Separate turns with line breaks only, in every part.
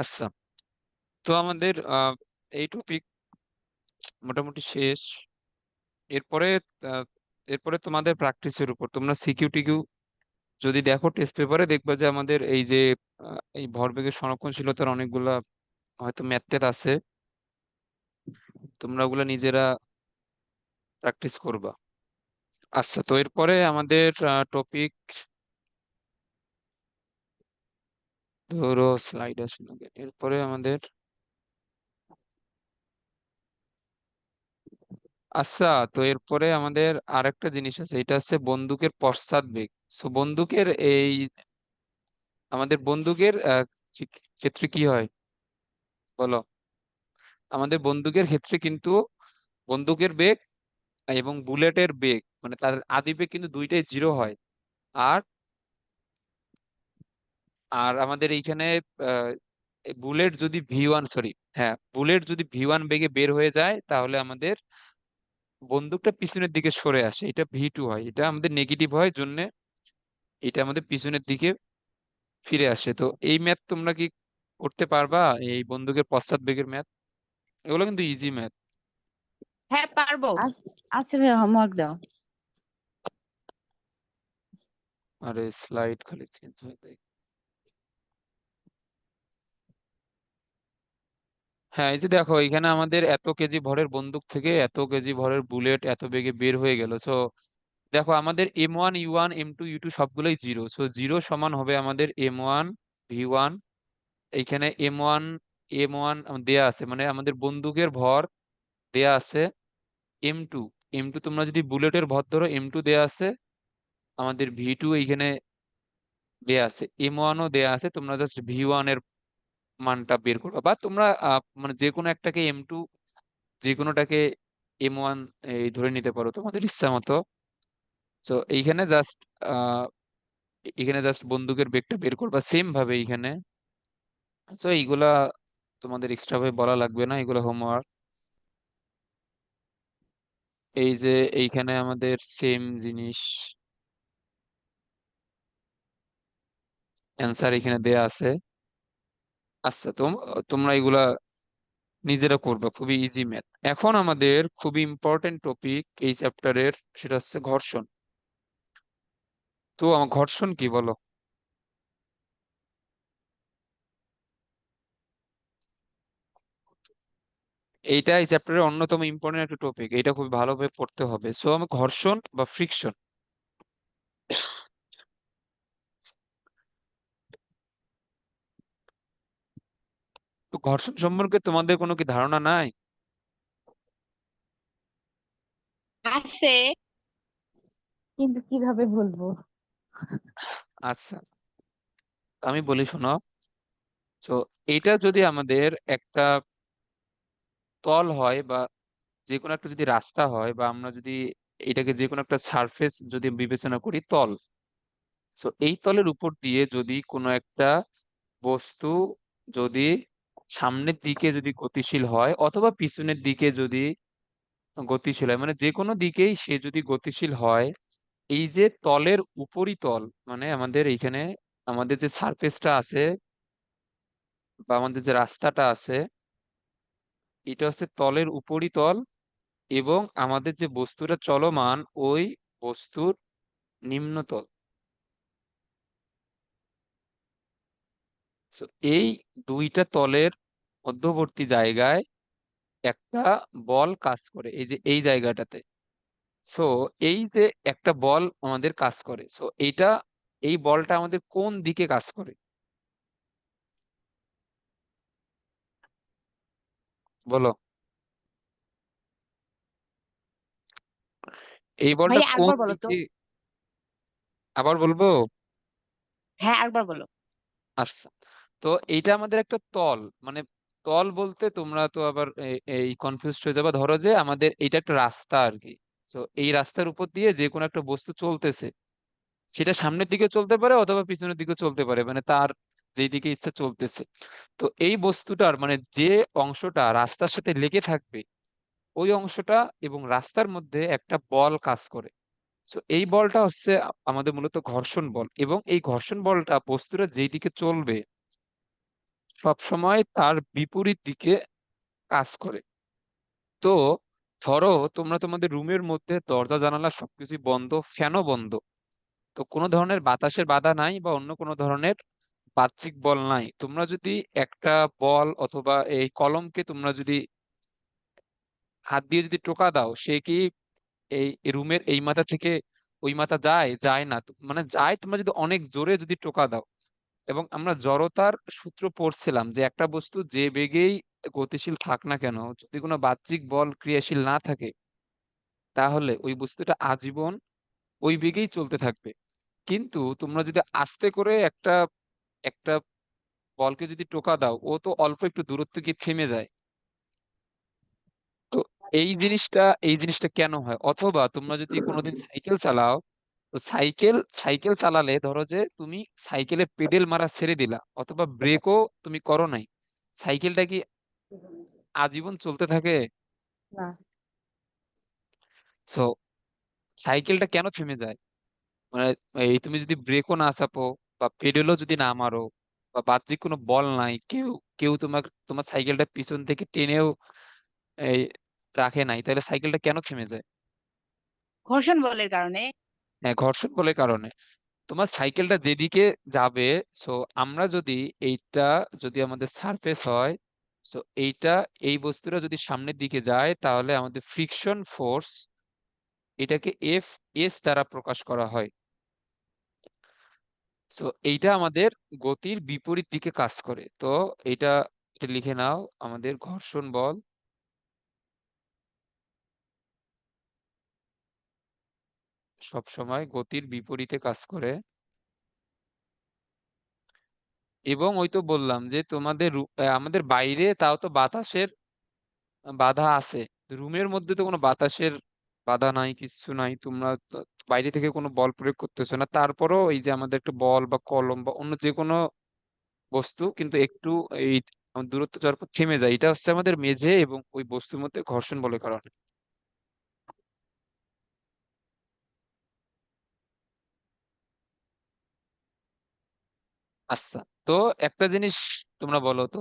আচ্ছা, তো আমাদের এই টপিক মোটামুটি শেষ। এরপরে আহ, এরপরে তোমাদের প্র্যাকটিসের উপর তোমরা সিকিউ টিকিউ যদি দেখো টেস্ট পেপারে দেখবা যে আমাদের এই যে এই ভরবেগের সংরক্ষণশীলতার অনেকগুলা হয়তো ম্যাথ ট্যাথ আছে, তোমরা ওগুলা নিজেরা প্র্যাকটিস করবা। আচ্ছা, তো এরপরে আমাদের টপিক, ধরো স্লাইড আসুন আগে। এরপরে আমাদের, আচ্ছা, তো এরপরে আমাদের আরেকটা জিনিস আছে, এটা হচ্ছে বন্দুকের পশ্চাৎবেগ। সো বন্দুকের এই আমাদের বন্দুকের ক্ষেত্রে কি হয় বলো? আমাদের বন্দুকের ক্ষেত্রে কিন্তু বন্দুকের বেগ এবং বুলেটের বেগ, মানে তার আদি বেগ কিন্তু দুইটাই জিরো হয়। আর আর আমাদের এইখানে বুলেট যদি ভি ওয়ান, সরি, হ্যাঁ, বুলেট যদি ভি ওয়ান বেগে বের হয়ে যায় তাহলে আমাদের বন্দুকটা পিছনের দিকে সরে আসে, এটা ভি টু হয়, এটা আমাদের নেগেটিভ হয় জন্য এটা আমাদের পিছনের দিকে ফিরে আসে। তো এই ম্যাথ তোমরা কি করতে পারবা? এই বন্দুকের পশ্চাৎ বেগের ম্যাথ, এগুলো কিন্তু ইজি ম্যাথ।
হ্যাঁ, পারবো।
আচ্ছা ভাই, হোমওয়ার্ক দাও।
আরে স্লাইড খালি চেঞ্জ হয়ে যায়। হ্যাঁ, এই যে দেখো, এখানে আমাদের এত কেজি ভরের বন্দুক থেকে এত কেজি ভরের বুলেট এত বেগে বের হয়ে গেল। সো দেখো, আমাদের M1 U1 M2 U2 সবগুলোই জিরো। সো জিরো সমান হবে আমাদের M1 V1। এইখানে এম ওয়ান দেয়া আছে, মানে আমাদের বন্দুকের ভর দেয়া আছে M2। M2 তোমরা যদি বুলেটের ভর ধরো, M2 দেয়া আছে, আমাদের ভি টু এইখানে দেয়া আছে, M1ও দেয়া আছে। তোমরা জাস্ট ভি ওয়ান এর মানটা বের করবে, বা তোমরা মানে যে কোনো একটাকে M2, যে কোনোটাকে M1 এই ধরে নিতে পারো তোমাদের ইচ্ছা মতো। তো এইখানে জাস্ট বন্দুকের বেগটা বের করবা সেম ভাবে এইখানে। তো এইগুলা তোমাদের এক্সট্রা ভাবে বলা লাগবে না, এগুলো হোমওয়ার্ক। এই যে এইখানে আমাদের সেম জিনিস, অ্যান্সার এখানে দেয়া আছে। আচ্ছা, তোমরা এগুলা নিজেরা করবে, খুবই ইজি ম্যাথ। এখন আমাদের খুবই ইম্পর্টেন্ট টপিক এই চ্যাপ্টারের, সেটা হচ্ছে ঘর্ষণ। তো আমার ঘর্ষণ কি বলো? এইটা এই চ্যাপ্টারের অন্যতম ইম্পর্টেন্ট একটা টপিক, এটা খুব ভালোভাবে পড়তে হবে। সো আমি ঘর্ষণ বা ফ্রিকশন, তো ঘর্ষণ সম্পর্কে তোমাদের কোনো কি ধারণা নাই?
আছে।
কিন্তু কিভাবে বলবো?
আচ্ছা, আমি বলি শোনো। তো এটা যদি আমাদের একটা তল হয়, বা যে কোনো একটা যদি রাস্তা হয়, বা আমরা যদি এটাকে যে কোনো একটা সারফেস যদি বিবেচনা করি, তল। সো এই তলের উপর দিয়ে যদি কোনো একটা বস্তু যদি সামনের দিকে যদি গতিশীল হয় অথবা পিছনের দিকে যদি গতিশীল হয়, মানে যে কোনো দিকেই সে যদি গতিশীল হয়, এই যে তলের উপরিতল, মানে আমাদের এইখানে আমাদের যে সারফেসটা আছে বা আমাদের যে রাস্তাটা আছে, এটা হচ্ছে তলের উপরিতল, এবং আমাদের যে বস্তুটা চলমান ওই বস্তুর নিম্নতল। So, এই দুইটা তলের মধ্যবর্তী জায়গায় একটা বল কাজ করে, এই যে এই জায়গাটাতে। সো এই যে একটা বল আমাদের কাজ করে, সো এই বলটা আমাদের কোন দিকে কাজ করে বলো? এই বলটা
ভাইয়া
কোন
আরেকবার বলো তো।
দিকে, আবার বলবো?
হ্যাঁ, আরেকবার বলো।
আচ্ছা, তো এইটা আমাদের একটা তল, মানে তল বলতে তোমরা তো আবার এই কনফিউজ হয়ে যাবে। ধরো যে আমাদের এইটা একটা রাস্তা আর কি। তো এই রাস্তার উপর দিয়ে যে কোনো একটা বস্তু চলতেছে, সেটা সামনের দিকে চলতে পারে অথবা পিছনের দিকে চলতে পারে, মানে তার যেই দিকে ইচ্ছা চলতেছে। তো এই বস্তুটার মানে যে অংশটা রাস্তার সাথে লেগে থাকবে, ওই অংশটা এবং রাস্তার মধ্যে একটা বল কাজ করে। তো এই বলটা হচ্ছে আমাদের মূলত ঘর্ষণ বল, এবং এই ঘর্ষণ বলটা বস্তুটা যেই দিকে চলবে সবসময় তার বিপরীত দিকে কাজ করে। তো ধরো তোমরা তোমাদের রুমের মধ্যে দরজা জানালা সবকিছু বন্ধ, ফ্যানও বন্ধ, তো কোনো ধরনের বাতাসের বাধা নাই বা অন্য কোনো ধরনের বাহ্যিক বল নাই। তোমরা যদি একটা বল অথবা এই কলমকে তোমরা যদি হাত দিয়ে যদি টোকা দাও, সে কি এই রুমের এই মাথা থেকে ওই মাথা যায়? যায় না। মানে যায়, তোমরা যদি অনেক জোরে যদি টোকা দাও। এবং আমরা জড়তার সূত্র পড়ছিলাম যে একটা বস্তু যে বেগেই গতিশীল থাক না কেন, যদি কোনো বাহ্যিক বল ক্রিয়াশীল না থাকে, তাহলে ওই বস্তুটা আজীবন ওই বেগেই চলতে থাকবে। কিন্তু তোমরা যদি আস্তে করে একটা একটা বলকে যদি টোকা দাও, ও তো অল্প একটু দূরত্ব গিয়ে থেমে যায়। তো এই জিনিসটা কেন হয়? অথবা তোমরা যদি কোনোদিন সাইকেল চালাও, তো সাইকেল চালালে ধরো যে তুমি সাইকেলে পেডেল মারা ছেড়ে দিলা অথবা ব্রেকও তুমি করো নাই, সাইকেলটা কি আজীবন চলতে থাকে?
না।
সো সাইকেলটা কেন থেমে যায়? মানে এই তুমি যদি ব্রেকও না চাপো বা পেডেলও যদি না মারো বা বাহ্যিক কোনো বল নাই, কেউ কেউ তোমার সাইকেলটা পিছন থেকে টেনেও এই রাখে নাই, তাহলে সাইকেলটা কেন থেমে যায়?
ঘর্ষণ বলের কারণে।
হ্যাঁ, ঘর্ষণ বলের কারণে। তোমার সাইকেলটা যেদিকে যাবে, সো আমরা যদি এইটা যদি আমাদের সারফেস হয়, সো এই বস্তুটা যদি সামনের দিকে যায়, তাহলে আমাদের ফ্রিকশন ফোর্স এটাকে এস দ্বারা প্রকাশ করা হয়। সো এইটা আমাদের গতির বিপরীত দিকে কাজ করে। তো এটা এটা লিখে নাও, আমাদের ঘর্ষণ বল সব সময় গতির বিপরীতে কাজ করে। এবং ওই তো বললাম যে তোমাদের আমাদের বাইরে তাও তো বাতাসের বাধা আছে, রুমের মধ্যে তো কোনো বাতাসের বাধা নাই, কিছু নাই, তোমরা তো বাইরে থেকে কোনো বল প্রয়োগ করতেছো না, তারপরও এই যে আমাদের একটা বল বা কলম বা অন্য যে কোনো বস্তু কিন্তু একটু এই দূরত্ব যাওয়ার পর থেমে যায়, এটা হচ্ছে আমাদের মেঝে এবং ওই বস্তুর মধ্যে ঘর্ষণ বলের কারণে। আচ্ছা, তো একটা জিনিস তোমরা বলো তো,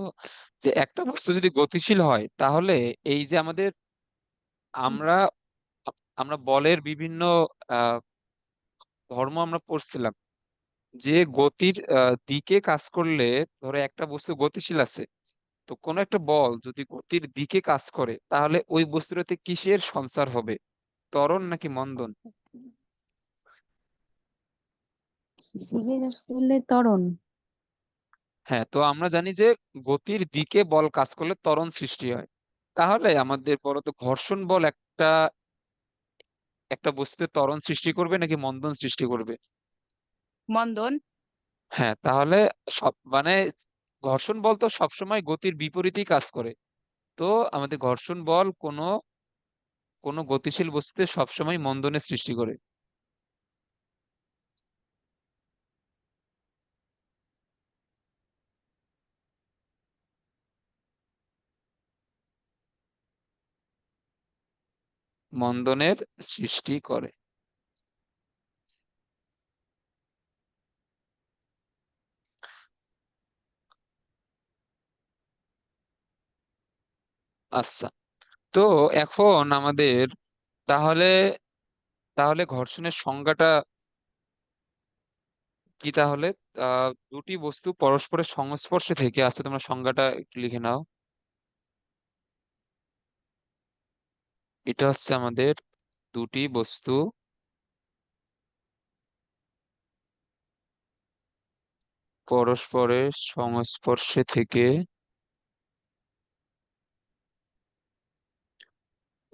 যে একটা বস্তু যদি গতিশীল হয়, তাহলে এই যে আমরা আমরা বলের বিভিন্ন আহ ধর্ম আমরা পড়ছিলাম, যে গতির দিকে কাজ করলে, ধরো একটা বস্তু গতিশীল আছে, তো কোনো একটা বল যদি গতির দিকে কাজ করে, তাহলে ওই বস্তুটাতে কিসের সঞ্চার হবে? ত্বরণ নাকি মন্দন?
দিকে কাজ করলে ত্বরণ।
হ্যাঁ, তো আমরা জানি যে গতির দিকে বল কাজ করলে ত্বরণ সৃষ্টি হয়। তাহলে আমাদের বলো তো, ঘর্ষণ বল একটা একটা বস্তুতে ত্বরণ সৃষ্টি করবে নাকি মন্দন সৃষ্টি করবে?
মন্দন।
হ্যাঁ, তাহলে মানে ঘর্ষণ বল তো সবসময় গতির বিপরীতেই কাজ করে। তো আমাদের ঘর্ষণ বল কোনো কোনো গতিশীল বস্তুতে সবসময় মন্দনের সৃষ্টি করে। মন্দনের সৃষ্টি করে। আচ্ছা, তো এখন আমাদের তাহলে তাহলে ঘর্ষণের সংজ্ঞাটা কি তাহলে? দুটি বস্তু পরস্পরের সংস্পর্শে থেকে, আচ্ছা তোমরা সংজ্ঞাটা একটু লিখে নাও। এটা হচ্ছে আমাদের দুটি বস্তু পরস্পরের সংস্পর্শে থেকে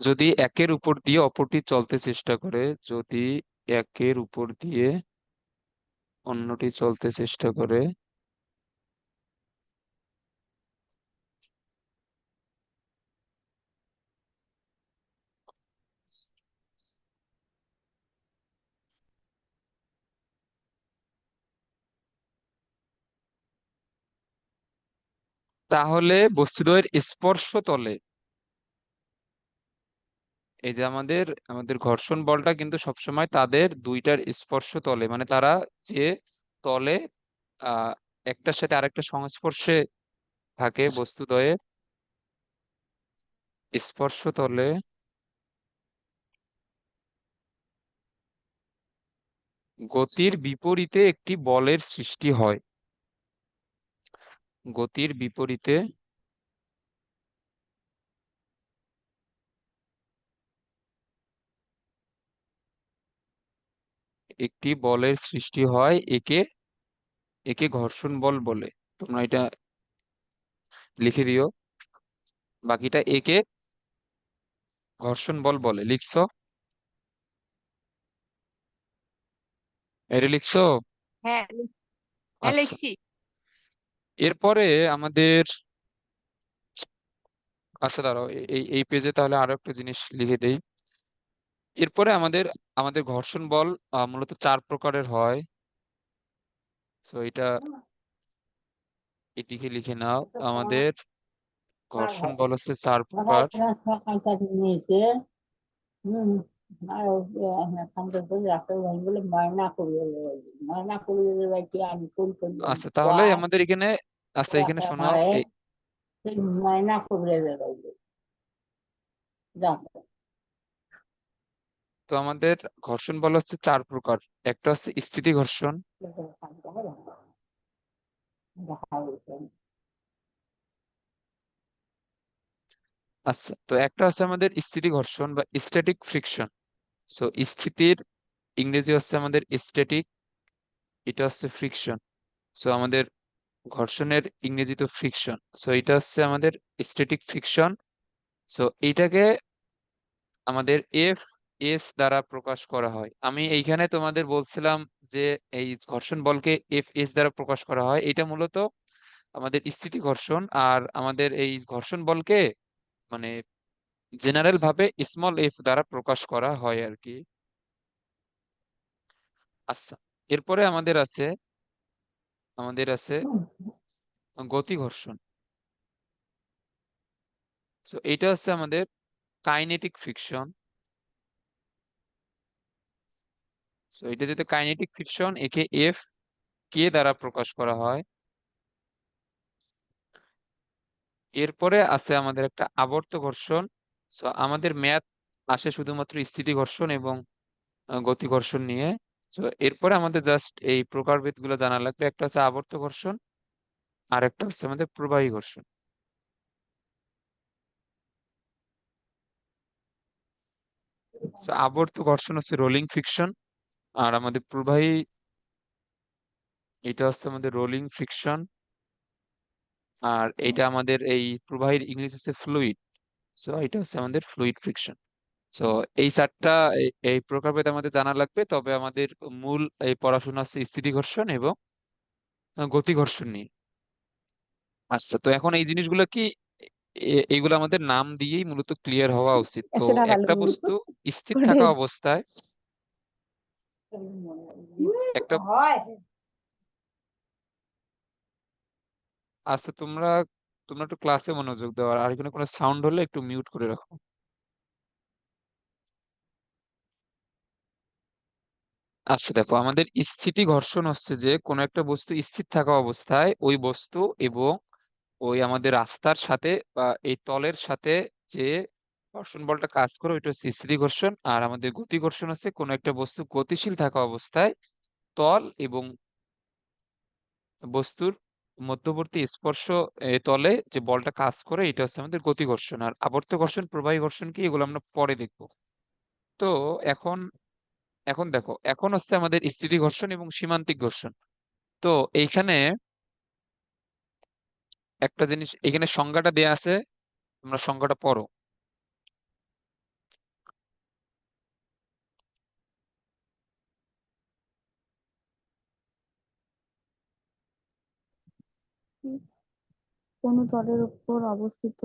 যদি একের উপর দিয়ে অপরটি চলতে চেষ্টা করে, যদি একের উপর দিয়ে অন্যটি চলতে চেষ্টা করে, তাহলে বস্তুদ্বয়ের স্পর্শ তলে, এই যে আমাদের আমাদের ঘর্ষণ বলটা কিন্তু সবসময় তাদের দুইটার স্পর্শ তলে, মানে তারা যে তলে আহ একটার সাথে আরেকটা সংস্পর্শে থাকে বস্তুদ্বয়ের স্পর্শতলে গতির বিপরীতে একটি বলের সৃষ্টি হয়। গতির বিপরীতে একটি বলের সৃষ্টি হয়, একে একে ঘর্ষণ বল বলে। তোমরা এটা লিখে দিও, বাকিটা একে ঘর্ষণ বল বলে। লিখছো? এটা লিখছো?
হ্যাঁ, হ্যাঁ
আচ্ছা,
লিখছি।
এরপরে আমাদের, আচ্ছা দাঁড়াও, এই এই পেজে তাহলে আরো একটা জিনিস লিখে দেই। এরপরে আমাদের আমাদের ঘর্ষণ বল মূলত 4 প্রকারের হয়। তো এটা এটিকে লিখে নাও। আমাদের ঘর্ষণ বল হচ্ছে 4 প্রকার। আচ্ছা তাহলে আমাদের এখানে, আচ্ছা এখানে শোনো, তো আমাদের ঘর্ষণ বল হচ্ছে 4 প্রকার। একটা হচ্ছে স্থিতি ঘর্ষণ, আচ্ছা তো একটা হচ্ছে আমাদের স্থিতি ঘর্ষণ বা স্ট্যাটিক ফ্রিকশন। সো স্থিতির ইংরেজি হচ্ছে আমাদের স্ট্যাটিক, এটা হচ্ছে ফ্রিকশন। সো আমাদের ঘর্ষণের ইংরেজি তো ফ্রিকশন, সো এটা হচ্ছে আমাদের স্ট্যাটিক ফ্রিকশন। সো এইটাকে আমাদের এফ এস দ্বারা প্রকাশ করা হয়। আমি এইখানে তোমাদের বলছিলাম যে এই ঘর্ষণ বলকে এফ এস দ্বারা প্রকাশ করা হয়, এটা মূলত আমাদের স্থিতি ঘর্ষণ। আর আমাদের এই ঘর্ষণ বলকে মানে জেনারেল ভাবে স্মল এফ দ্বারা প্রকাশ করা হয় আর কি। আচ্ছা, এরপরে আমাদের আছে গতি ঘর্ষণ। তো এটা হচ্ছে আমাদের কাইনেটিক ফ্রিকশন। তো এটা যেহেতু কাইনেটিক ফ্রিকশন, একে এফ কে দ্বারা প্রকাশ করা হয়। এরপরে আছে আমাদের একটা আবর্ত ঘর্ষণ। সো আমাদের ম্যাথ আসে শুধুমাত্র স্থিতি ঘর্ষণ এবং গতি ঘর্ষণ নিয়ে। তো এরপরে আমাদের জাস্ট এই প্রকারভেদ গুলো জানা লাগবে। একটা হচ্ছে আবর্ত ঘর্ষণ, আর একটা হচ্ছে আমাদের প্রবাহী ঘর্ষণ। তো আবর্ত ঘর্ষণ হচ্ছে রোলিং ফ্রিকশন, আর আমাদের প্রবাহী, এটা হচ্ছে আমাদের রোলিং ফ্রিকশন। আর এটা আমাদের এই প্রবাহীর ইংলিশ হচ্ছে ফ্লুইড। সো এটা হচ্ছে আমাদের ফ্লুইড ফ্রিকশন। সো এই 4টা এই প্রকারভেদ আমাদের জানা লাগবে। তবে আমাদের মূল এই পড়াশোনা হচ্ছে স্থিতি ঘর্ষণ এবং গতি ঘর্ষণ নিয়ে। আচ্ছা, তো এখন এই জিনিসগুলো কি এইগুলো আমাদের নাম দিয়েই মূলত ক্লিয়ার হওয়া উচিত। তো
100 টাকা
একটা
লুঙ্গি
বস্তু স্থির
করে
থাকা অবস্থায় একটা, আচ্ছা তোমরা তোমরা একটু ক্লাসে মনোযোগ দাও, আর এখানে কোনো সাউন্ড হলে একটু মিউট করে রাখো। আচ্ছা দেখো, আমাদের স্থিতি ঘর্ষণ হচ্ছে যে কোনো একটা বস্তু স্থির থাকা অবস্থায় ওই বস্তু এবং ওই আমাদের রাস্তার সাথে বা এই তলের সাথে যে ঘর্ষণ বলটা কাজ করে ওইটা হচ্ছে স্থিতি ঘর্ষণ। আর আমাদের গতি ঘর্ষণ হচ্ছে কোনো একটা বস্তু গতিশীল থাকা অবস্থায় তল এবং বস্তুর মধ্যবর্তী স্পর্শ তলে যে বলটা কাজ করে এটা হচ্ছে আমাদের গতি ঘর্ষণ। আর আবর্ত ঘর্ষণ, প্রবাহী ঘর্ষণ কি, এগুলো আমরা পরে দেখবো। তো এখন এখন দেখো, এখন হচ্ছে আমাদের স্থিতি ঘর্ষণ এবং সীমান্তিক ঘর্ষণ। তো এইখানে একটা জিনিস, এখানে সংজ্ঞাটা দেয়া আছে, তোমরা সংজ্ঞাটা পড়ো।
কোন তলের উপর অবস্থিত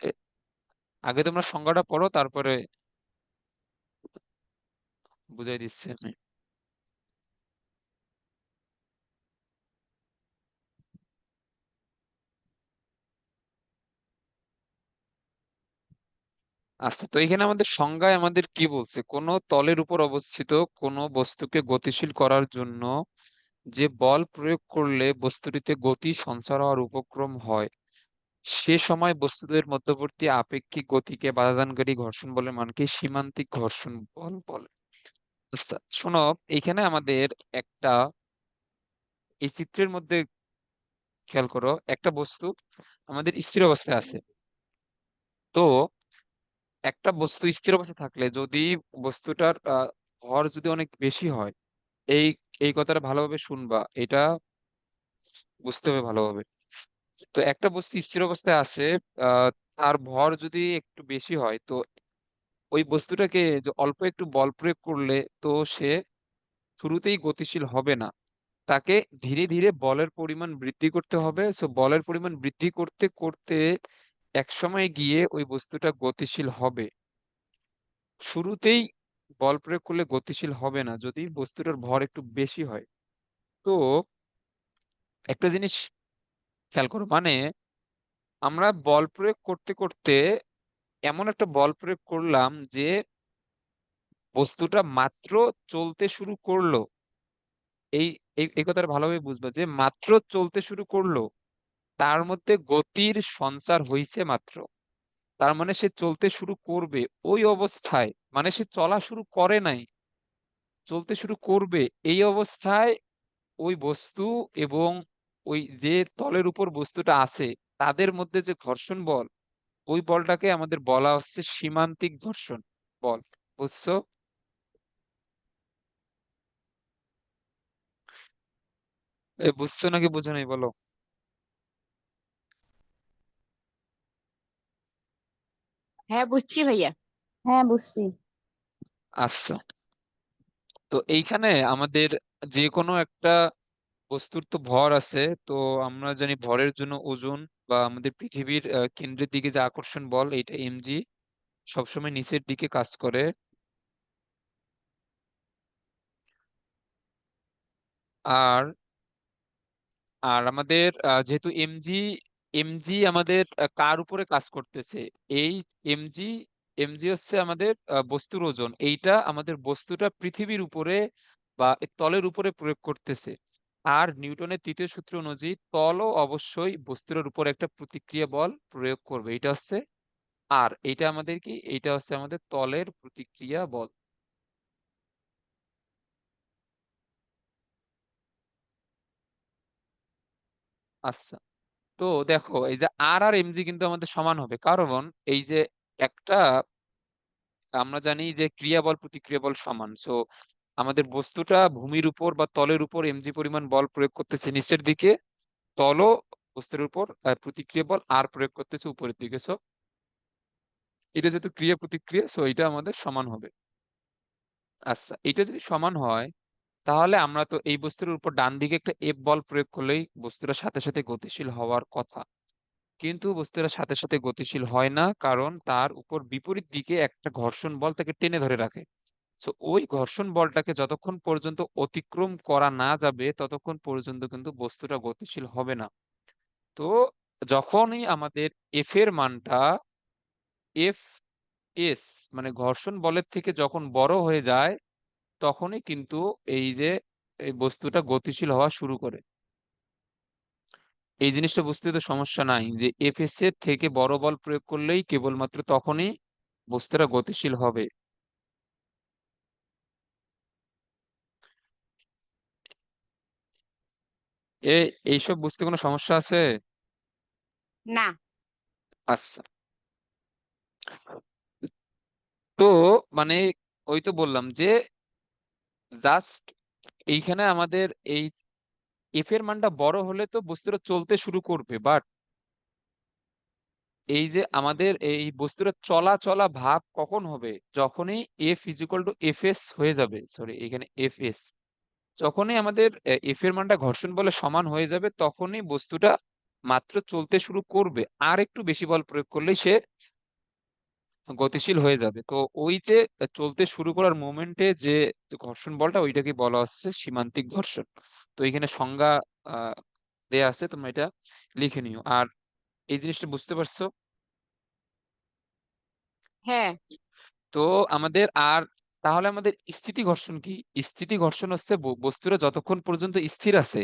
এ- আগে তোমরা সংজ্ঞাটা পড়ো, তারপরে বুঝাই দিচ্ছি আমি। আচ্ছা, তো এখানে আমাদের সংজ্ঞায় আমাদের কি বলছে, কোন তলের উপর অবস্থিত কোন বস্তুকে গতিশীল করার জন্য যে বল প্রয়োগ করলে বস্তুটিতে গতি সঞ্চার হওয়ার উপক্রম হয়, সে সময় বস্তুদের মধ্যবর্তী আপেক্ষিক গতিকে বাধাদানকারী ঘর্ষণ বলের মানকে সীমান্তিক ঘর্ষণ বল বলে। আচ্ছা শোনো, এইখানে আমাদের একটা, এই চিত্রের মধ্যে খেয়াল করো, একটা বস্তু আমাদের স্থির অবস্থায় আছে। তো একটা বস্তু স্থির অবস্থায় থাকলে যদি বস্তুটার ভর যদি অনেক বেশি হয়, এই এই কথাটা ভালোভাবে শুনবা, এটা বুঝতে হবে ভালোভাবে। তো একটা বস্তু স্থির অবস্থায় আছে, আহ তার ভর যদি একটু বেশি হয়, তো ওই বস্তুটাকে যে অল্প একটু বল প্রয়োগ করলে তো সে শুরুতেই গতিশীল হবে না, তাকে ধীরে ধীরে বলের পরিমাণ বৃদ্ধি করতে হবে। সো বলের পরিমাণ বৃদ্ধি করতে করতে এক সময় গিয়ে ওই বস্তুটা গতিশীল হবে। শুরুতেই বল প্রয়োগ করলে গতিশীল হবে না যদি বস্তুটার ভর একটু বেশি হয়। তো একটা জিনিস খেয়াল করো, মানে আমরা বল প্রয়োগ করতে করতে এমন একটা বল প্রয়োগ করলাম যে বস্তুটা মাত্র চলতে শুরু করলো। এই এই এই কথাটা ভালোভাবে বুঝবা, যে মাত্র চলতে শুরু করলো, তার মধ্যে গতির সঞ্চার হইছে মাত্র। তার মানে সে চলতে শুরু করবে ওই অবস্থায়, মানে সে চলা শুরু করে নাই, চলতে শুরু করবে এই অবস্থায় ওই বস্তু এবং ওই যে তলের উপর বস্তুটা আছে তাদের মধ্যে যে ঘর্ষণ বল, ওই বলটাকে আমাদের বলা হচ্ছে সীমান্তিক ঘর্ষণ বল। বুঝছো? বুঝছো নাকি বুঝো নাই বলো?
হ্যাঁ, বুঝছি ভাইয়া।
হ্যাঁ, বুঝছি।
আচ্ছা, তো এইখানে আমাদের যে কোনো একটা বস্তুর তো ভর আছে। তো আমরা জানি ভরের জন্য ওজন বা আমাদের পৃথিবীর কেন্দ্রের দিকে যে আকর্ষণ বল, এটা এমজি, সবসময় নিচের দিকে কাজ করে। আর আর আমাদের যেহেতু এমজি, এমজি আমাদের কার উপরে কাজ করতেছে, এই এমজি, এমজি হচ্ছে আমাদের বস্তুর ওজন, এইটা আমাদের বস্তুটা পৃথিবীর উপরে বা এর তলের উপরে প্রয়োগ করতেছে। আর নিউটনের তৃতীয় সূত্র অনুযায়ী তলও অবশ্যই বস্তুর উপর একটা প্রতিক্রিয়া বল প্রয়োগ করবে, এটা হচ্ছে আর, এটা আমাদের কি, এটা হচ্ছে আমাদের তলের প্রতিক্রিয়া বল। আচ্ছা, তো দেখো এই যে আর আর এমজি কিন্তু আমাদের সমান হবে, কারণ এই যে একটা, আমরা জানি যে ক্রিয়া বল প্রতিক্রিয়া বল সমান। সো আমাদের বস্তুটা ভূমির উপর বা তলের উপর এমজি পরিমাণ বল প্রয়োগ করতেছে নিচের দিকে, তলও বস্তুর উপর প্রতিক্রিয়া বল আর প্রয়োগ করতেছে উপরের দিকে। সো এটা যেহেতু ক্রিয়া প্রতিক্রিয়া, সো এটা আমাদের সমান হবে। আচ্ছা, এটা যদি সমান হয়, তাহলে আমরা তো এই বস্তুর উপর ডান দিকে একটা এফ বল প্রয়োগ করলেই বস্তুটা সাথে সাথে গতিশীল হওয়ার কথা। কিন্তু বস্তুটা সাথে সাথে গতিশীল হয় না, কারণ তার উপর বিপরীত দিকে একটা ঘর্ষণ বল তাকে টেনে ধরে রাখে। সো ওই ঘর্ষণ বলটাকে যতক্ষণ পর্যন্ত অতিক্রম করা না যাবে ততক্ষণ পর্যন্ত কিন্তু বস্তুটা গতিশীল হবে না। তো যখনই আমাদের এফ এর মানটা, এফ এস মানে ঘর্ষণ বলের থেকে যখন বড় হয়ে যায়, তখনই কিন্তু এই যে এই বস্তুটা গতিশীল হওয়া শুরু করে। এই জিনিসটা বুঝতে তো সমস্যা নাই, যে এফএস এর থেকে বড় বল প্রয়োগ করলেই কেবলমাত্র তখনই বস্তুটা গতিশীল হবে। এ এইসব বুঝতে কোনো সমস্যা আছে?
না।
আচ্ছা, তো মানে ওই তো বললাম যে জাস্ট এইখানে আমাদের এই এফ এর মানটা বড় হলে তো বস্তুটা চলতে শুরু করবে, বাট এই যে আমাদের এই বস্তুটা চলা চলা ভাব কখন হবে, যখনই F is equal to F S হয়ে যাবে, সরি এখানে এফ এস, যখনই আমাদের এফ এর মানটা ঘর্ষণ বলে সমান হয়ে যাবে, তখনই বস্তুটা মাত্র চলতে শুরু করবে, আর একটু বেশি বল প্রয়োগ করলেই সে গতিশীল হয়ে যাবে। তো ওই যে চলতে শুরু করার মোমেন্টে যে যে ঘর্ষণ বলটা, ওইটাকে বলা হচ্ছে সীমান্তিক ঘর্ষণ। তো এখানে সংজ্ঞা আহ দেয়া আছে, তোমরা এটা লিখে নিও। আর এই জিনিসটা বুঝতে পারছো?
হ্যাঁ।
তো আমাদের আর তাহলে আমাদের স্থিতি ঘর্ষণ কি? স্থিতি ঘর্ষণ হচ্ছে বস্তুরা যতক্ষণ পর্যন্ত স্থির আছে,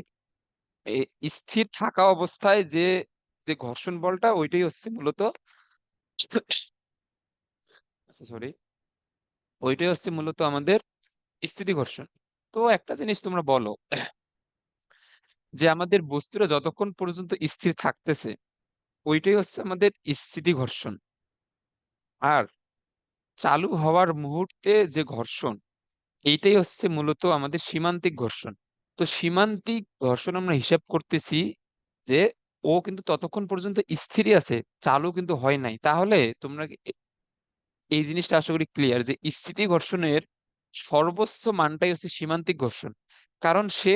স্থির থাকা অবস্থায় যে যে ঘর্ষণ বলটা ওইটাই হচ্ছে মূলত আচ্ছা সরি, ওইটাই হচ্ছে মূলত আমাদের স্থিতি ঘর্ষণ। তো একটা জিনিস তোমরা বলো যে আমাদের বস্তুরা যতক্ষণ পর্যন্ত স্থির থাকতেছে ওইটাই হচ্ছে আমাদের স্থিতি ঘর্ষণ, আর চালু হওয়ার মুহূর্তে যে ঘর্ষণ এইটাই হচ্ছে মূলত আমাদের সীমান্তিক ঘর্ষণ। তো সীমান্তিক ঘর্ষণ আমরা হিসাব করতেছি যে ও কিন্তু ততক্ষণ পর্যন্ত স্থিরই আছে, চালু কিন্তু হয় নাই। তাহলে তোমরা এই জিনিসটা আশা করি ক্লিয়ার যে স্থিতি ঘর্ষণের সর্বোচ্চ মানটাই হচ্ছে সীমান্তিক ঘর্ষণ। কারণ সে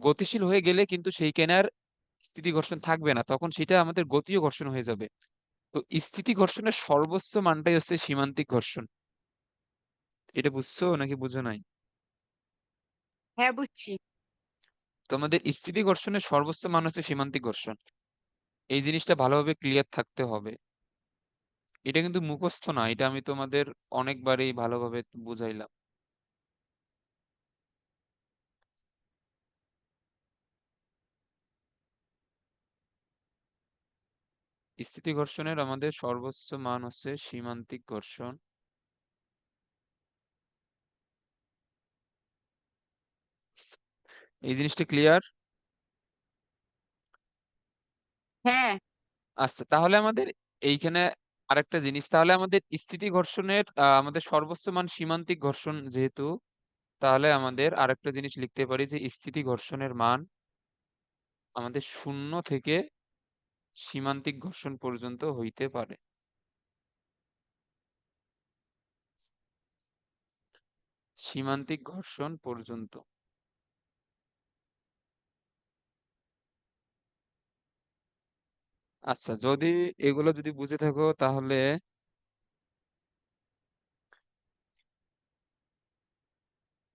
গতিশীল হয়ে গেলে কিন্তু সেইখানে আর স্থিতি ঘর্ষণ থাকবে না, তখন সেটা আমাদের গতীয় ঘর্ষণ হয়ে যাবে। তো স্থিতি ঘর্ষণের সর্বোচ্চ মানটাই হচ্ছে সীমান্তিক ঘর্ষণ। এটা বুঝছো নাকি বুঝো নাই?
হ্যাঁ বুঝছি।
তো আমাদের স্থিতি ঘর্ষণের সর্বোচ্চ মান হচ্ছে সীমান্তিক ঘর্ষণ। এই জিনিসটা ভালোভাবে ক্লিয়ার থাকতে হবে। এটা কিন্তু মুখস্থ না, এটা আমি তোমাদের অনেকবারই ভালোভাবে বুঝাইলাম। স্থিতি ঘর্ষণের আমাদের সর্বোচ্চ মান হচ্ছে সীমান্তিক ঘর্ষণ। এই জিনিসটা ক্লিয়ার?
হ্যাঁ।
আচ্ছা, তাহলে আমাদের এইখানে আরেকটা জিনিস, তাহলে আমাদের স্থিতি ঘর্ষণের আমাদের সর্বোচ্চ মান সীমান্তিক ঘর্ষণ যেহেতু, তাহলে আমাদের আরেকটা জিনিস লিখতে পারি যে স্থিতি ঘর্ষণের মান আমাদের 0 থেকে সীমান্তিক ঘর্ষণ পর্যন্ত হইতে পারে। সীমান্তিক ঘর্ষণ পর্যন্ত। আচ্ছা, যদি এগুলো যদি বুঝে থাকো তাহলে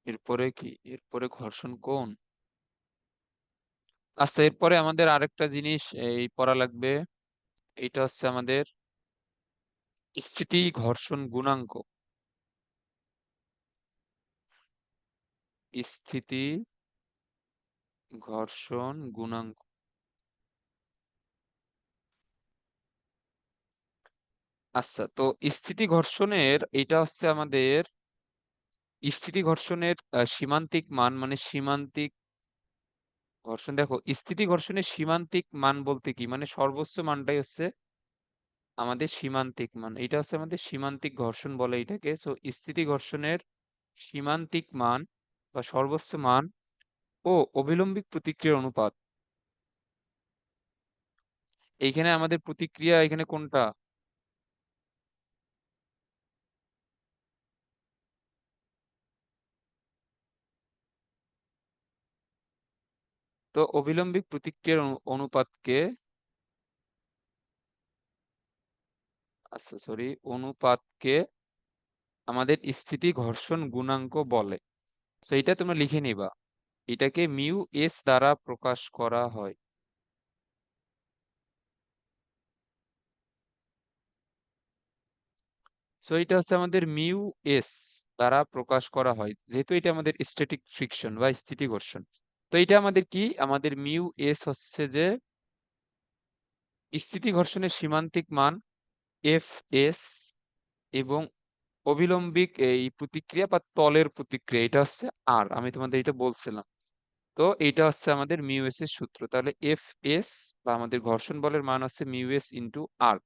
এরপরে কি, এরপরে ঘর্ষণ কোণ। আচ্ছা, এরপরে আমাদের আরেকটা জিনিস এই পড়া লাগবে, এটা হচ্ছে আমাদের স্থিতি ঘর্ষণ গুণাঙ্ক। স্থিতি ঘর্ষণ গুণাঙ্ক। আচ্ছা, তো স্থিতি ঘর্ষণের এটা হচ্ছে আমাদের স্থিতি ঘর্ষণের সীমান্তিক মান, মানে সীমান্তিক ঘর্ষণ। দেখো, স্থিতি ঘর্ষণের সীমান্তিক মান বলতে কি, মানে সর্বোচ্চ মানটাই হচ্ছে আমাদের সীমান্তিক মান। এটা হচ্ছে আমাদের সীমান্তিক ঘর্ষণ বলে এটাকে। সো স্থিতি ঘর্ষণের সীমান্তিক মান বা সর্বোচ্চ মান ও অভিলম্বিক প্রতিক্রিয়ার অনুপাত। এইখানে আমাদের প্রতিক্রিয়া এখানে কোনটা? তো অভিলম্বিক প্রতিক্রিয়ার অনুপাতকে, আচ্ছা সরি, অনুপাতকে আমাদের স্থিতি ঘর্ষণ গুণাঙ্ক বলে। তো এটা তোমরা লিখে নিবা, এটাকে মিউ এস দ্বারা প্রকাশ করা হয়। সো এটা হচ্ছে আমাদের মিউ এস দ্বারা প্রকাশ করা হয়, যেহেতু এটা আমাদের স্ট্যাটিক ফ্রিকশন বা স্থিতি ঘর্ষণ। তো এটা আমাদের কি, আমাদের মিউ এস হচ্ছে যে স্থিতি ঘর্ষণের সীমান্তিক মান এফ এস, এবং অভিলম্বিক এই প্রতিক্রিয়া বা তলের প্রতিক্রিয়া এটা হচ্ছে আর, আমি তোমাদের এটা বলছিলাম। তো এটা হচ্ছে আমাদের মিউ এস এর সূত্র। তাহলে এফ এস বা আমাদের ঘর্ষণ বলের মান হচ্ছে মিউ এস ইন্টু আর।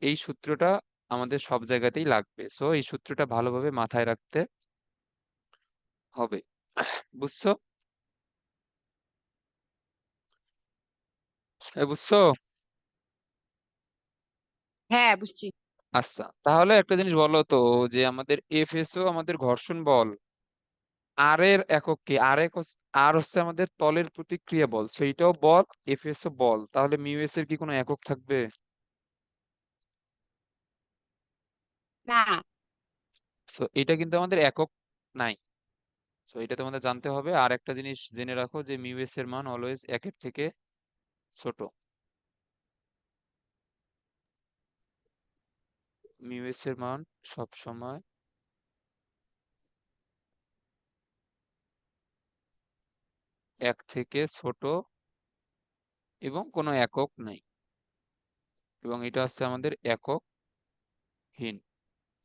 এই সূত্রটা আমাদের সব জায়গাতেই লাগবে, সো এই সূত্রটা ভালোভাবে মাথায় রাখতে হবে। বুঝছো? বুঝছো?
হ্যাঁ বুঝছি।
আচ্ছা, তাহলে একটা জিনিস বলো তো, যে আমাদের এফএসও আমাদের ঘর্ষণ বল, আর এর একক কি? আর হচ্ছে আমাদের তলের প্রতিক্রিয়া বল, সেইটাও বল, এফএসও বল। তাহলে মিউ এস এর কি কোনো একক থাকবে?
না।
সো এটা কিন্তু আমাদের একক নাই। সো এটা তোমাদের জানতে হবে। আর একটা জিনিস জেনে রাখো যে মিউ এস এর মান অলওয়েজ একের থেকে ছোট। মিউ এস এর মান সব সময় এক থেকে ছোট এবং কোনো একক নাই, এবং এটা হচ্ছে আমাদের এককহীন।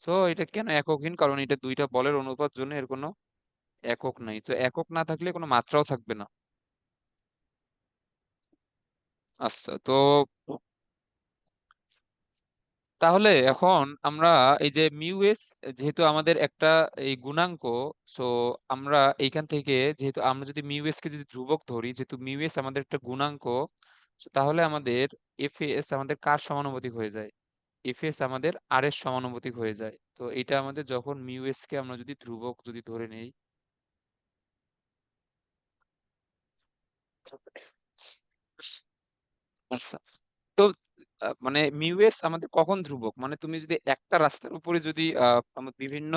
সো এটা কেন এককহীন? কারণ এটা দুইটা বলের অনুপাত, জন্য এর কোনো একক নাই। তো একক না থাকলে কোনো মাত্রাও থাকবে না। আচ্ছা, তো তাহলে এখন আমরা এই যে মিউ এস যেহেতু আমাদের একটা এই গুণাঙ্ক, সো আমরা এইখান থেকে যেহেতু আমরা যদি মিউ এস কে যদি ধ্রুবক ধরি, যেহেতু মিউ এস আমাদের একটা গুণাঙ্ক, so তাহলে আমাদের এফ এস আমাদের কার সমানুপাতিক হয়ে যায়? এফ এস আমাদের আর এর সমানুপাতিক হয়ে যায়। তো এটা আমাদের যখন মিউ এস কে আমরা যদি ধ্রুবক যদি ধরে নেই, আচ্ছা, তো মানে মিউএস আমাদের কখন ধ্রুবক? মানে তুমি যদি একটা রাস্তার উপরে যদি বিভিন্ন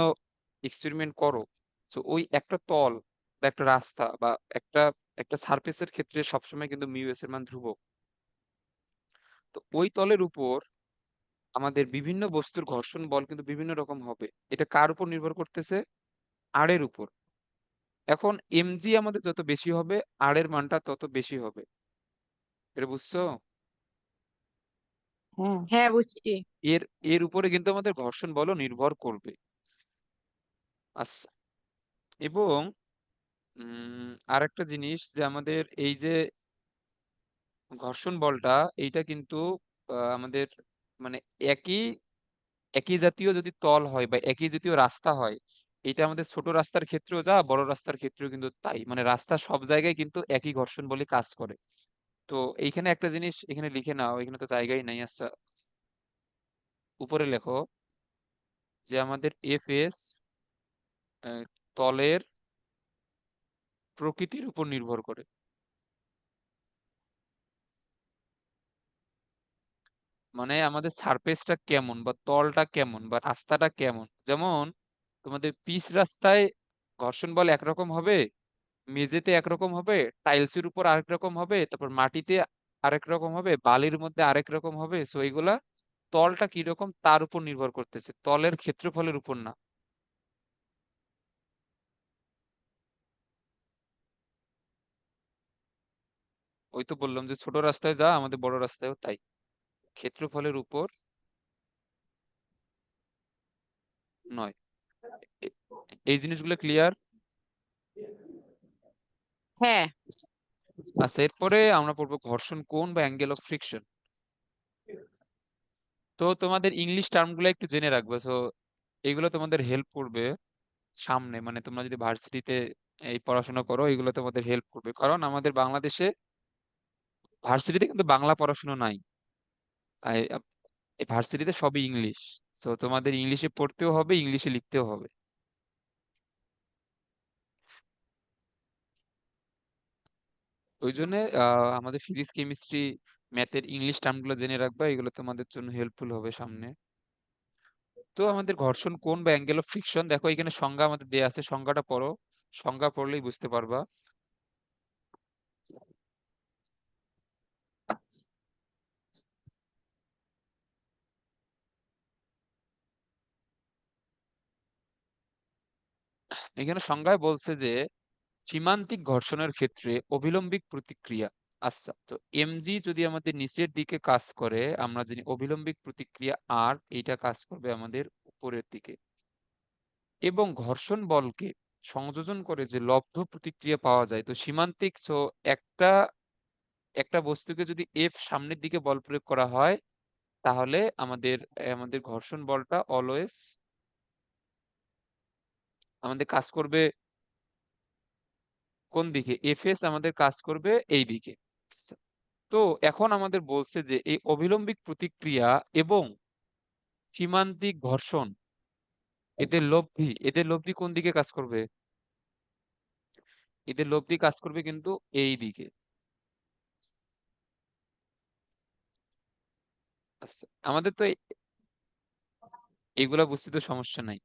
এক্সপেরিমেন্ট করো, তো ওই একটা তল বা একটা রাস্তা বা একটা একটা সারফেসের ক্ষেত্রে সবসময় কিন্তু মিউএস এর মান ধ্রুবক। তো ওই তলের উপর আমাদের বিভিন্ন বস্তুর ঘর্ষণ বল কিন্তু বিভিন্ন রকম হবে। এটা কার উপর নির্ভর করতেছে? আর এর উপর। এখন এমজি আমাদের যত বেশি হবে, আর এর মানটা তত বেশি হবে। এটা বুঝছো?
হ্যাঁ।
হ্যাঁ, বুঝছি।
এর এর উপরে কিন্তু আমাদের ঘর্ষণ বলও নির্ভর করবে। আচ্ছা, এবং আরেকটা জিনিস যে আমাদের এই যে ঘর্ষণ বলটা, এইটা কিন্তু আমাদের মানে একই একই জাতীয় যদি তল হয় বা একই জাতীয় রাস্তা হয়, এটা আমাদের ছোট রাস্তার ক্ষেত্রেও যা, বড় রাস্তার ক্ষেত্রেও কিন্তু তাই। মানে রাস্তা সব জায়গায় কিন্তু একই ঘর্ষণ বলে কাজ করে। তো এইখানে একটা জিনিস এখানে লিখে নাও, এখানে তো জায়গায় নাই। আচ্ছা, উপরে লেখো যে আমাদের এফ এস তলের প্রকৃতির উপর নির্ভর করে। মানে আমাদের সারফেসটা কেমন বা তলটা কেমন বা রাস্তাটা কেমন। যেমন তোমাদের পিচ রাস্তায় ঘর্ষণ বল একরকম হবে, মেঝেতে একরকম হবে, টাইলসের উপর আরেক রকম হবে, তারপর মাটিতে আরেক রকম হবে, বালির মধ্যে আরেক রকম হবে। সো এইগুলা তলটা কিরকম তার উপর নির্ভর করতেছে, তলের ক্ষেত্রফলের উপর না। ওই তো বললাম যে ছোট রাস্তায় যা, আমাদের বড় রাস্তায়ও তাই, ক্ষেত্রফলের উপর নয়। এ- এই জিনিসগুলো ক্লিয়ার?
হ্যাঁ।
আচ্ছা, এরপরে আমরা পড়বো ঘর্ষণ কোণ বা অ্যাঙ্গেল অফ ফ্রিকশন। তো তোমাদের ইংলিশ টার্মগুলো একটু জেনে রাখবে। সো এইগুলো তোমাদের হেল্প করবে সামনে, মানে তোমরা যদি ভার্সিটিতে এই পড়াশোনা করো, এগুলো তোমাদের হেল্প করবে। কারণ আমাদের বাংলাদেশে ভার্সিটিতে কিন্তু বাংলা পড়াশোনা নাই। আই- আপ- এই ভার্সিটিতে সবই ইংলিশ। সো তোমাদের ইংলিশে পড়তেও হবে, ইংলিশে লিখতেও হবে। ওই জন্য আমাদের ফিজিক্স, কেমিস্ট্রি, ম্যাথের ইংলিশ টার্মগুলো জেনে রাখবা, এগুলো তোমাদের জন্য হেল্পফুল হবে সামনে। তো আমাদের ঘর্ষণ কোণ বা অ্যাঙ্গেল অফ ফ্রিকশন, দেখো এখানে সংজ্ঞা আমাদের দেয়া আছে, সংজ্ঞাটা পড়ো। সংজ্ঞা পড়লেই বুঝতে পারবা। এখানে সংজ্ঞায় বলছে যে সীমান্তিক ঘর্ষণের ক্ষেত্রে অভিলম্বিক প্রতিক্রিয়া। আচ্ছা, তো এমজি যদি আমাদের নিচের দিকে কাজ করে, আমরা জানি অভিলম্বিক প্রতিক্রিয়া আর এইটা কাজ করবে আমাদের উপরের দিকে, এবং ঘর্ষণ বলকে সংযোজন করে যে লব্ধ প্রতিক্রিয়া পাওয়া যায়। তো সীমান্তিক, সো একটা একটা বস্তুকে যদি এফ সামনের দিকে বল প্রয়োগ করা হয়, তাহলে আমাদের আমাদের ঘর্ষণ বলটা অলওয়েজ আমাদের কাজ করবে কোন দিকে? এফএস আমাদের কাজ করবে এই দিকে। তো এখন আমাদের বলছে যে এই অভিলম্বিক প্রতিক্রিয়া এবং সীমান্তিক ঘর্ষণ, এদের লব্ধি কোন দিকে কাজ করবে? এদের লব্ধি কাজ করবে কিন্তু এই দিকে। আচ্ছা, আমাদের তো এইগুলা বুঝতে তো সমস্যা নাই।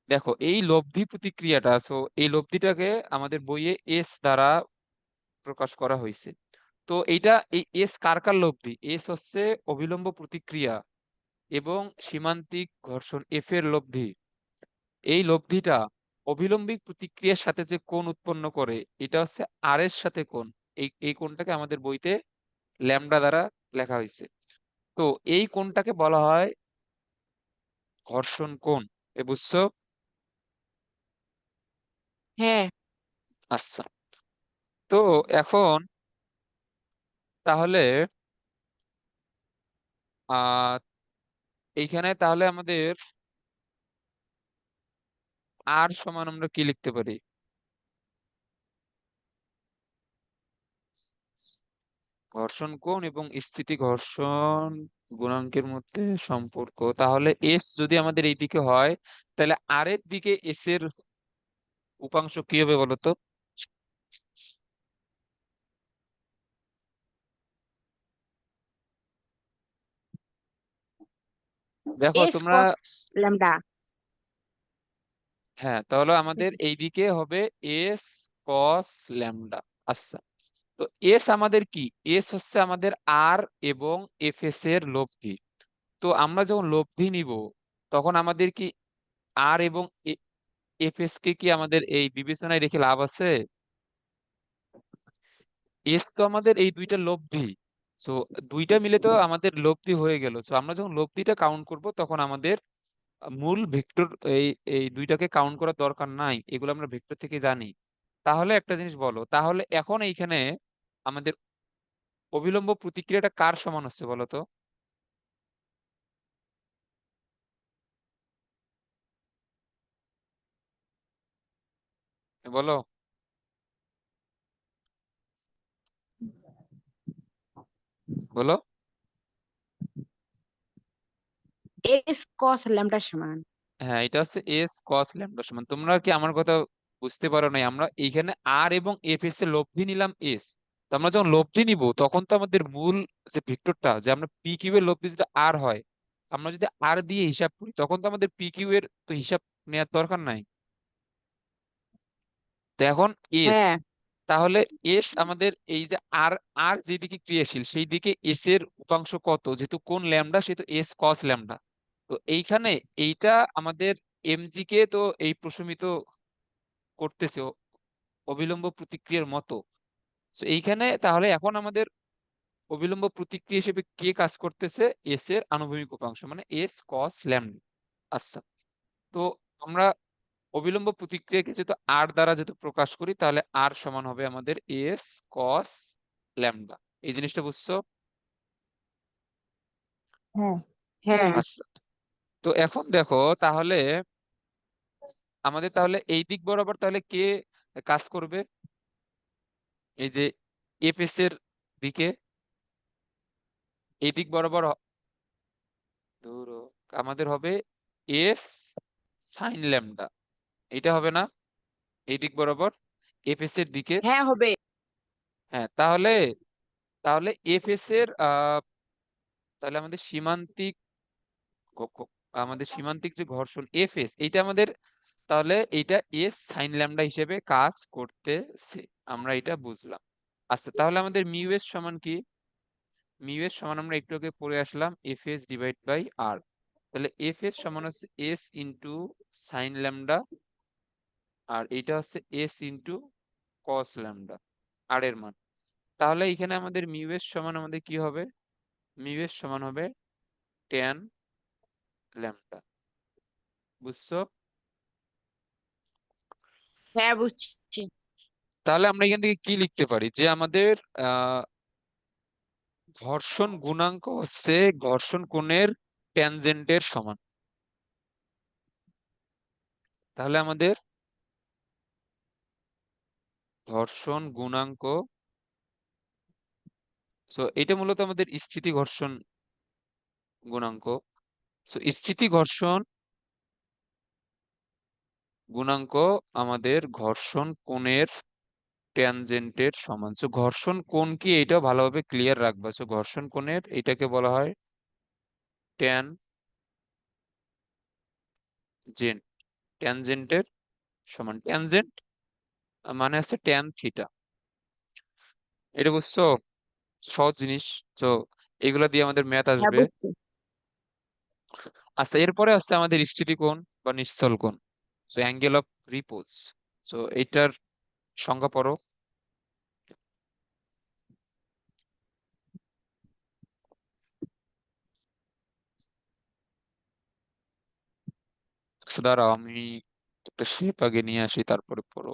দেখো এই লব্ধি প্রতিক্রিয়াটা, এই লব্ধিটাকে আমাদের বইয়ে এস দ্বারা প্রকাশ করা হয়েছে। তো এইটা এই এস কার কার লব্ধি? এস হচ্ছে অবিলম্ব প্রতিক্রিয়া এবং সীমান্তিক ঘর্ষণ এফ এর লব্ধি, এই লব্ধিটা অবিলম্বিক প্রতিক্রিয়ার সাথে যে কোণ উৎপন্ন করে এটা হচ্ছে আর এর সাথে কোণ। এই কোণটাকে আমাদের বইতে ল্যামডা দ্বারা লেখা হয়েছে। তো এই কোণটাকে বলা হয় ঘর্ষণ কোণ। বুঝছো?
হ্যাঁ।
আচ্ছা, তো এখন তাহলে আহ এইখানে তাহলে আমাদের আর সমান আমরা কি লিখতে পারি? ঘর্ষণ কোণ এবং স্থিতি ঘর্ষণ গুণাঙ্কের মধ্যে সম্পর্ক, তাহলে এস যদি আমাদের এইদিকে হয় তাহলে আর এর দিকে এস এর উপাংশ কি হবে বলতো? দেখো
এস
তোমরা,
কস ল্যামডা।
হ্যাঁ তাহলে আমাদের এইদিকে হবে এস কস ল্যামডা। আচ্ছা, তো এস আমাদের কি? এস হচ্ছে আমাদের আর এবং এফ এস এর লব্ধি। তো আমরা যখন লব্ধি নিব তখন আমাদের কি আর এবং এফ এস কে কি আমাদের এই বিবেচনায় রেখে লাভ আছে? এস তো আমাদের এই দুইটা লব্ধি, সো দুইটা মিলে তো আমাদের লব্ধি হয়ে গেল। সো আমরা যখন লব্ধিটা কাউন্ট করব তখন আমাদের মূল ভেক্টর এই এই দুইটাকে কাউন্ট করার দরকার নাই, এগুলো আমরা ভেক্টর থেকে জানি। তাহলে একটা জিনিস বলো, তাহলে এখন এইখানে আমাদের অবিলম্ব প্রতিক্রিয়াটা কার সমান হচ্ছে বলো তো? বলো, বলো।
এস কস ল্যামডার সমান।
হ্যাঁ, এটা হচ্ছে এস কস ল্যামডা সমান। তোমরা কি আমার কথা বুঝতে পারো নাই? আমরা এইখানে আর এবং এফ এস এর লব্ধি নিলাম এস। তো আমরা যখন লব্ধি নিব তখন তো আমাদের মূল যে ভেক্টরটা, যে আমরা পি কিউ এর লব্ধি যদি আর হয়, আমরা যদি আর দিয়ে হিসাব করি তখন তো আমাদের পি কিউ এর তো হিসাব নেওয়ার দরকার নাই। তো এখন এস,
হ্যাঁ।
তাহলে এস আমাদের এই যে আর, আর যেদিকে ক্রিয়াশীল সেই দিকে এস এর উপাংশ কত, যেহেতু কোন ল্যামডা সেহেতু এস কস ল্যামডা। তো এইখানে এইটা আমাদের এমজি কে তো এই প্রশমিত করতেছে অবিলম্ব প্রতিক্রিয়ার মতো। তো এইখানে তাহলে এখন আমাদের অবিলম্ব প্রতিক্রিয়া হিসেবে কে কাজ করতেছে? এস এর আনুভূমিক উপাংশ মানে এস কস ল্যামডা। আচ্ছা, তো আমরা অবিলম্ব প্রতিক্রিয়াকে যেহেতু আর দ্বারা যেহেতু প্রকাশ করি তাহলে আর সমান হবে আমাদের এস কস ল্যামডা। এই জিনিসটা বুঝছো?
হ্যাঁ।
হ্যাঁ।
আচ্ছা, তো এখন দেখো তাহলে আমাদের তাহলে এই দিক বরাবর তাহলে কে কাজ করবে? এই যে এফ এস এর দিকে এই দিক বরাবর ধরো আমাদের হবে এস সাইন ল্যামডা, এটা হবে না এই দিক বরাবর এফ এস এর দিকে?
হ্যাঁ হবে।
হ্যাঁ, তাহলে তাহলে এফ এস এর তাহলে আমাদের সীমান্তিক আমাদের সীমান্তিক যে ঘর্ষণ এফ এস এইটা আমাদের, তাহলে এইটা এস সাইন ল্যামডা হিসেবে কাজ করতেছে, আমরা এটা বুঝলাম। আচ্ছা, তাহলে আমাদের মিউ এস সমান কি? মিউ এস সমান আমরা একটু আগে পড়ে আসলাম এফ এস ডিভাইড বাই আর। তাহলে এফ এস সমান হচ্ছে এস ইন্টু সাইন ল্যামডা, আর এইটা হচ্ছে এস ইন্টু কস ল্যামডা আর এর মান। তাহলে এখানে আমাদের মিউ এস সমান আমাদের কি হবে? মিউ এস সমান হবে ট্যান ল্যামডা। বুঝছো?
হ্যাঁ বুঝছি।
তাহলে আমরা এখান থেকে কি লিখতে পারি যে আমাদের আহ ঘর্ষণ গুণাঙ্ক হচ্ছে ঘর্ষণ কোণের ট্যানজেন্টের সমান। তাহলে আমাদের ঘর্ষণ গুণাঙ্ক, সো এটা মূলত আমাদের স্থিতি ঘর্ষণ গুণাঙ্ক। সো স্থিতি ঘর্ষণ গুণাঙ্ক আমাদের ঘর্ষণ কোণের ট্যানজেন্টের সমান। সো ঘর্ষণ কোণ কি এটাও ভালোভাবে ক্লিয়ার রাখবা। সো ঘর্ষণ কোণের এটাকে বলা হয় ট্যান জেন্ট, ট্যানজেন্টের সমান। ট্যানজেন্ট মানে হচ্ছে ট্যান থিটা। এটা বুঝছো? সহজ জিনিস। তো এগুলো দিয়ে আমাদের ম্যাথ
হ্যাঁ
আসবে।
বুঝছি।
আচ্ছা, এরপরে আছে আমাদের স্থিতিকোণ বা নিশ্চল কোণ। So angle of repose. So এইটার সংজ্ঞা পড়ো। আচ্ছা, দাঁড়াও আমি একটা শেপ আগে নিয়ে আসি, তারপরে পড়ো।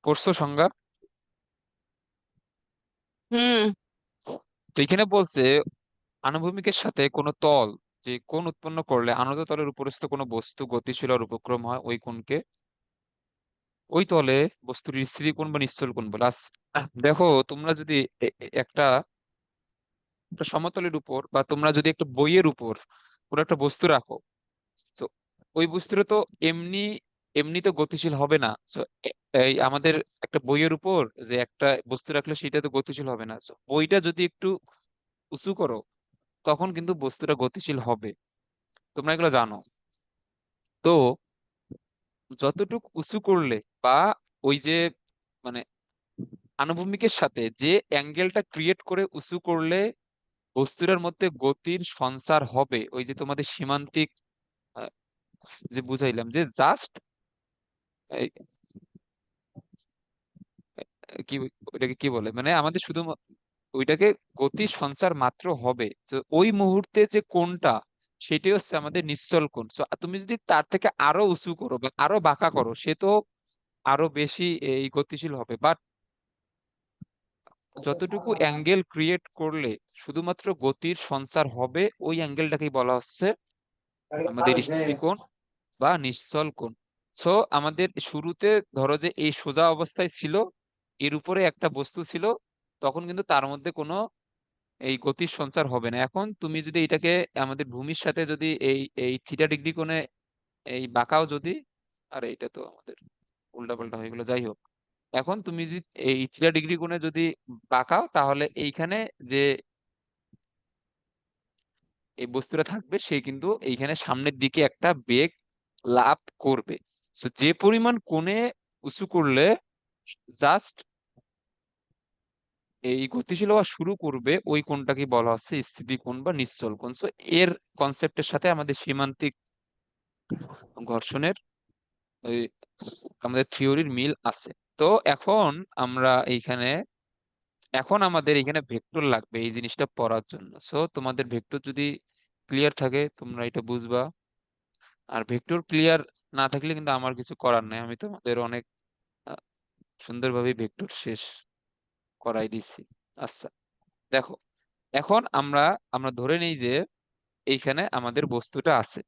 পড়ছো সংজ্ঞা?
হুম।
তো এখানে বলছে আনুভূমিকের সাথে কোনো তল যে কোণ উৎপন্ন করলে আনত তলের উপরস্থ কোনো বস্তু গতিশীল আর উপক্রম হয়, ওই কোণকে ওই তলে বস্তুর স্থিতি কোণ বা নিশ্চল কোণ বলে। দেখো, তোমরা যদি একটা একটা সমতলের উপর বা তোমরা যদি একটা বইয়ের উপর কোনো একটা বস্তু রাখো, তো ওই বস্তুটা তো এমনি এমনি তো গতিশীল হবে না। তো এই আমাদের একটা বইয়ের উপর যে একটা বস্তু রাখলে সেটা তো গতিশীল হবে না। তো বইটা যদি একটু উঁচু করো, তখন কিন্তু বস্তুটা গতিশীল হবে। তোমরা এগুলো জানো। তো যতটুকু উঁচু করলে বা ওই যে মানে আনুভূমিকের সাথে যে অ্যাঙ্গেলটা ক্রিয়েট করে উঁচু করলে বস্তুটার মধ্যে গতির সঞ্চার হবে, ওই যে তোমাদের সীমান্তিক আহ, যে বুঝাইলাম যে জাস্ট কি ওইটাকে কি বলে, মানে আমাদের শুধু ওইটাকে গতি সঞ্চার মাত্র হবে, তো ওই মুহূর্তে যে কোণটা সেটাই হচ্ছে আমাদের নিশ্চল কোণ। So, তুমি যদি তার থেকে আরো উঁচু করো বা আরো বাঁকা করো, সে তো আরো বেশি এই গতিশীল হবে। বাট যতটুকু অ্যাঙ্গেল ক্রিয়েট করলে শুধুমাত্র গতির সঞ্চার হবে, ওই অ্যাঙ্গেলটাকেই বলা হচ্ছে আমাদের স্থিতিকোণ বা নিশ্চল কোণ। সো আমাদের শুরুতে ধরো যে এই সোজা অবস্থায় ছিল, এর উপরে একটা বস্তু ছিল, তখন কিন্তু তার মধ্যে কোনো এই গতির সঞ্চার হবে না। এখন তুমি যদি এটাকে আমাদের ভূমির সাথে যদি এই এই থিটা ডিগ্রি কোণে এই বাঁকাও যদি, আর এটা তো আমাদের উল্টাপাল্টা হয়ে গেলো, যাই হোক। এখন তুমি যদি এই থিটা ডিগ্রি কোণে যদি বাঁকাও, তাহলে এইখানে যে এই বস্তুটা থাকবে সে কিন্তু এইখানে সামনের দিকে একটা বেগ লাভ করবে। তো যে পরিমাণ কোণে উঁচু করলে জাস্ট এই গতিশীল হওয়া শুরু করবে, ওই কোণটাকে বলা হচ্ছে স্থিতি কোণ বা নিশ্চল কোণ। তো এর কনসেপ্টের সাথে আমাদের সীমান্তিক ঘর্ষণের ওই আমাদের থিওরির মিল আছে। তো এখন আমরা এইখানে এখন আমাদের এখানে ভেক্টর লাগবে এই জিনিসটা পড়ার জন্য। সো তোমাদের ভেক্টর যদি ক্লিয়ার থাকে তোমরা এটা বুঝবা, আর ভেক্টর ক্লিয়ার না থাকলে কিন্তু আমার কিছু করার নাই। আমি তোমাদের অনেক আহ, সুন্দরভাবে ভেক্টর শেষ করাই দিচ্ছি। আচ্ছা, দেখো, এখন আমরা আমরা ধরে নিই যে এইখানে আমাদের বস্তুটা আছে।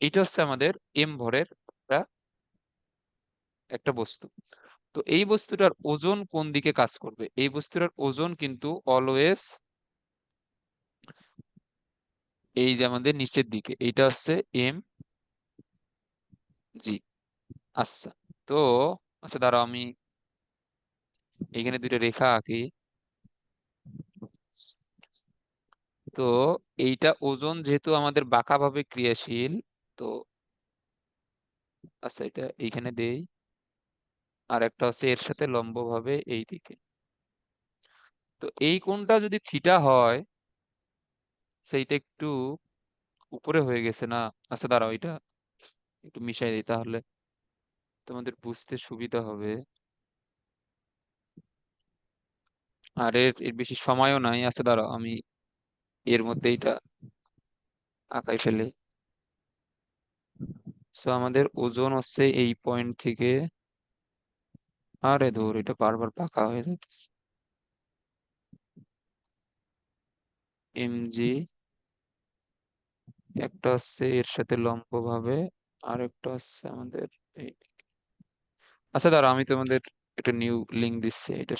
এটা হচ্ছে আমাদের এম ভরের একটা একটা বস্তু। তো এই বস্তুটার ওজন কোন দিকে কাজ করবে? এই বস্তুটার ওজন কিন্তু অলওয়েজ এই যে আমাদের নিচের দিকে, এইটা হচ্ছে এম জি। আচ্ছা, তো আচ্ছা দাঁড়াও আমি এখানে দুইটা রেখা আঁকি। তো এইটা ওজন যেহেতু আমাদের বাঁকাভাবে ক্রিয়াশীল, তো আচ্ছা এটা এইখানে দেই, আর একটা হচ্ছে এর সাথে লম্বভাবে এই দিকে। তো এই কোণটা যদি থিটা হয়, সেইটা একটু উপরে হয়ে গেছে না? আচ্ছা দাঁড়াও, এটা একটু মিশাই দিই, তাহলে তোমাদের বুঝতে সুবিধা হবে। আর এর এর বেশি সময়ও নাই। আচ্ছা দাঁড়াও আমি এর মধ্যে এটা আঁকাই ফেলে। সো আমাদের ওজন হচ্ছে এই পয়েন্ট থেকে, আরে ধর এটা বারবার পাকা হয়ে যাচ্ছে, এমজি। একটা হচ্ছে এর সাথে লম্ব ভাবে, আর একটা হচ্ছে আমাদের এই। আচ্ছা দাঁড়াও আমি তোমাদের একটা নিউ লিঙ্ক দিচ্ছি, এটা